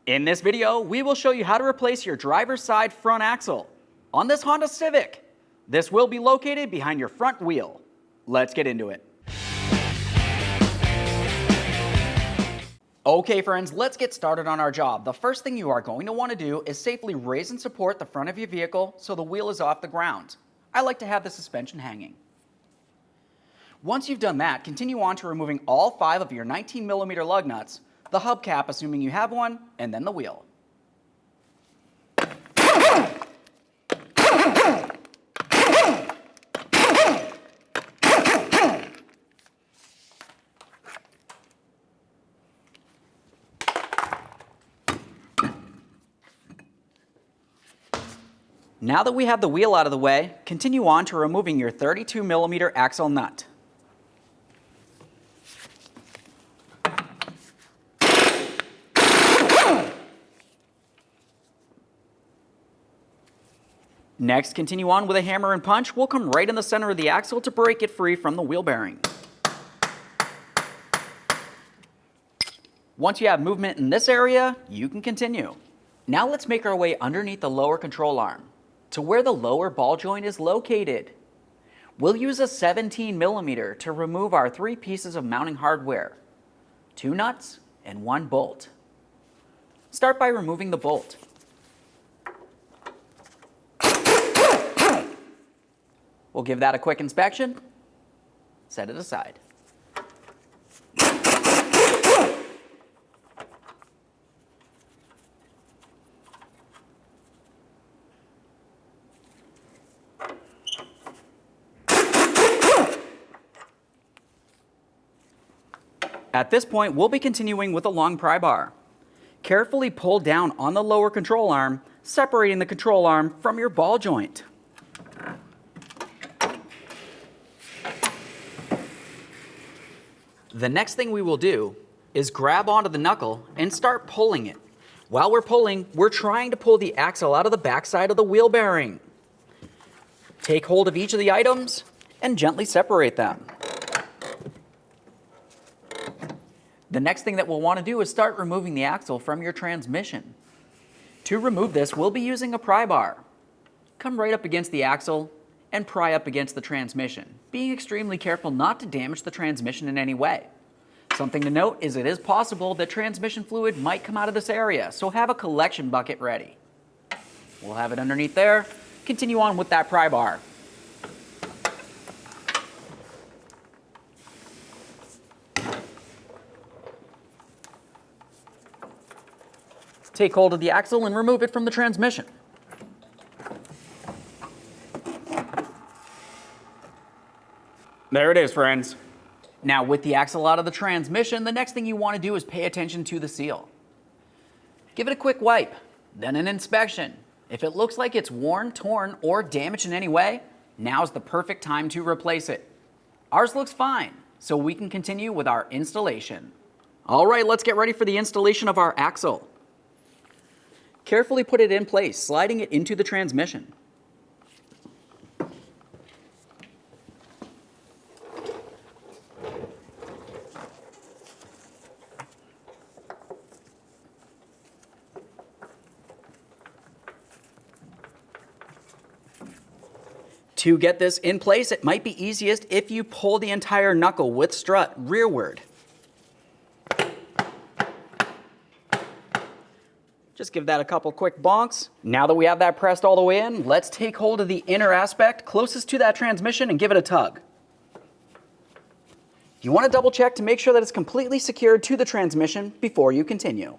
In this video, we will show you how to replace your driver's side front axle on this Honda Civic. This will be located behind your front wheel. Let's get into it. Okay friends, let's get started on our job. The first thing you are going to want to do is safely raise and support the front of your vehicle so the wheel is off the ground. I like to have the suspension hanging. Once you've done that, continue on to removing all 5 of your 19mm lug nuts, the hubcap assuming you have one, and then the wheel. Now that we have the wheel out of the way, continue on to removing your 32mm axle nut. Next, continue on with a hammer and punch. We'll come right in the center of the axle to break it free from the wheel bearing. Once you have movement in this area, you can continue. Now let's make our way underneath the lower control arm to where the lower ball joint is located. We'll use a 17mm to remove our 3 pieces of mounting hardware, 2 nuts and 1 bolt. Start by removing the bolt. We'll give that a quick inspection, set it aside. At this point, we'll be continuing with a long pry bar. Carefully pull down on the lower control arm, separating the control arm from your ball joint. The next thing we will do is grab onto the knuckle and start pulling it. While we're pulling, we're trying to pull the axle out of the backside of the wheel bearing. Take hold of each of the items and gently separate them. The next thing that we'll want to do is start removing the axle from your transmission. To remove this, we'll be using a pry bar. Come right up against the axle and pry up against the transmission, being extremely careful not to damage the transmission in any way. Something to note is it is possible that transmission fluid might come out of this area, so have a collection bucket ready. We'll have it underneath there. Continue on with that pry bar. Take hold of the axle and remove it from the transmission. There it is, friends. Now with the axle out of the transmission, the next thing you want to do is pay attention to the seal. Give it a quick wipe, then an inspection. If it looks like it's worn, torn, or damaged in any way, now's the perfect time to replace it. Ours looks fine, so we can continue with our installation. All right, let's get ready for the installation of our axle. Carefully put it in place, sliding it into the transmission. To get this in place, it might be easiest if you pull the entire knuckle with strut rearward. Just give that a couple quick bonks. Now that we have that pressed all the way in, let's take hold of the inner aspect closest to that transmission and give it a tug. You want to double check to make sure that it's completely secured to the transmission before you continue.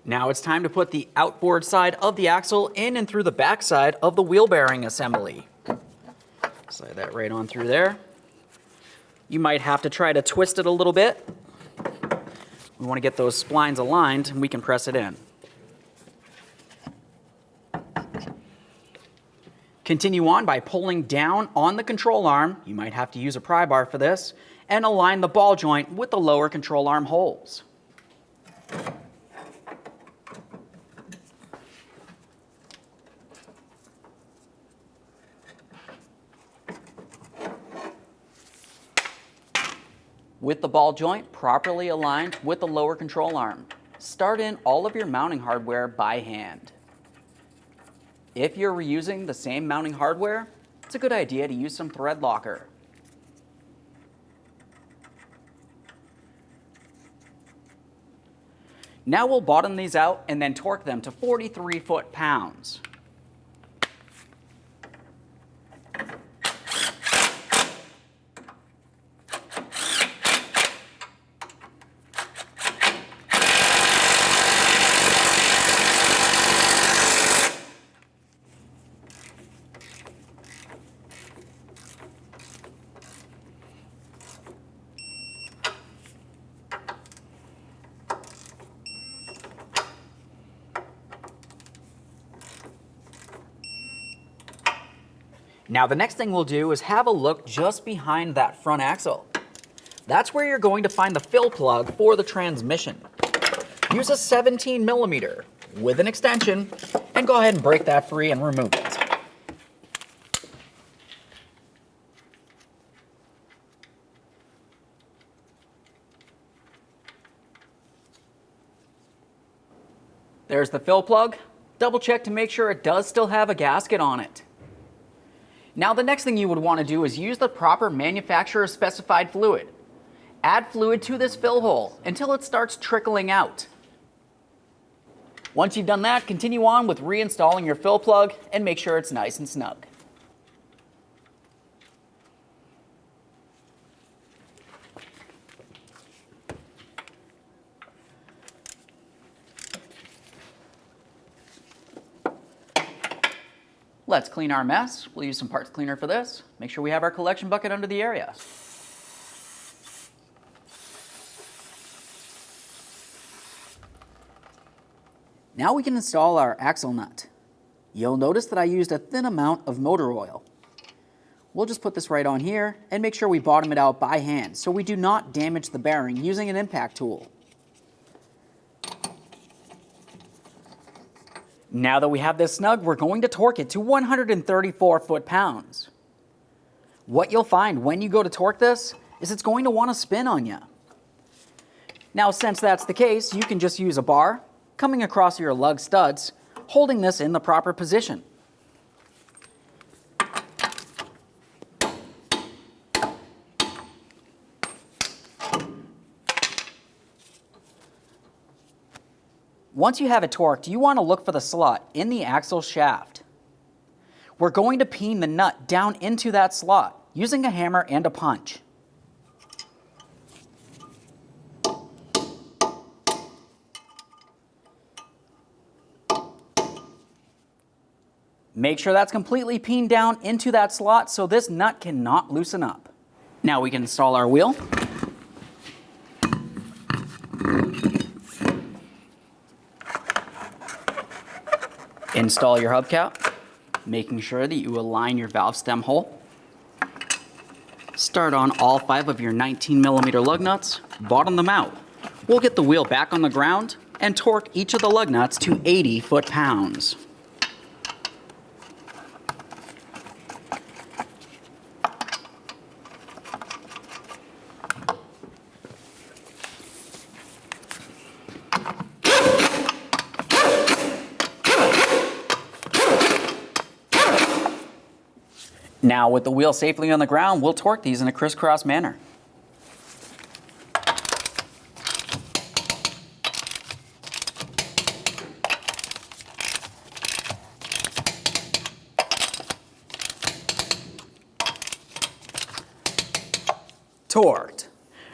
Now it's time to put the outboard side of the axle in and through the back side of the wheel bearing assembly. Slide that right on through there. You might have to try to twist it a little bit. We want to get those splines aligned and we can press it in. Continue on by pulling down on the control arm, you might have to use a pry bar for this, and align the ball joint with the lower control arm holes. with the ball joint properly aligned with the lower control arm. start in all of your mounting hardware by hand. If you're reusing the same mounting hardware, it's a good idea to use some thread locker. Now we'll bottom these out and then torque them to 43 foot-pounds. Now the next thing we'll do is have a look just behind that front axle. That's where you're going to find the fill plug for the transmission. Use a 17mm with an extension and go ahead and break that free and remove it. There's the fill plug. Double check to make sure it does still have a gasket on it. Now the next thing you would want to do is use the proper manufacturer specified fluid. Add fluid to this fill hole until it starts trickling out. Once you've done that, continue on with reinstalling your fill plug and make sure it's nice and snug. Let's clean our mess. We'll use some parts cleaner for this. Make sure we have our collection bucket under the area. Now we can install our axle nut. You'll notice that I used a thin amount of motor oil. We'll just put this right on here and make sure we bottom it out by hand so we do not damage the bearing using an impact tool. Now that we have this snug, we're going to torque it to 134 foot-pounds. What you'll find when you go to torque this is it's going to want to spin on you. Now, since that's the case, you can just use a bar coming across your lug studs, holding this in the proper position. Once you have it torqued, you want to look for the slot in the axle shaft. We're going to peen the nut down into that slot using a hammer and a punch. Make sure that's completely peened down into that slot so this nut cannot loosen up. Now we can install our wheel. Install your hubcap, making sure that you align your valve stem hole. Start on all 5 of your 19mm lug nuts, bottom them out. We'll get the wheel back on the ground and torque each of the lug nuts to 80 foot-pounds. Now, with the wheel safely on the ground, we'll torque these in a crisscross manner. Torqued.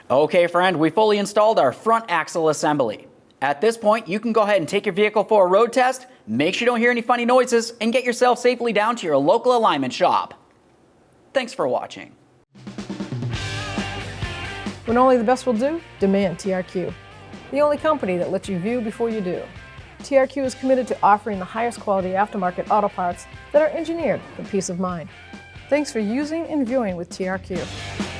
Okay, friend, we fully installed our front axle assembly. At this point, you can go ahead and take your vehicle for a road test, make sure you don't hear any funny noises, and get yourself safely down to your local alignment shop. Thanks for watching. When only the best will do, demand TRQ. The only company that lets you view before you do. TRQ is committed to offering the highest quality aftermarket auto parts that are engineered for peace of mind. Thanks for using and viewing with TRQ.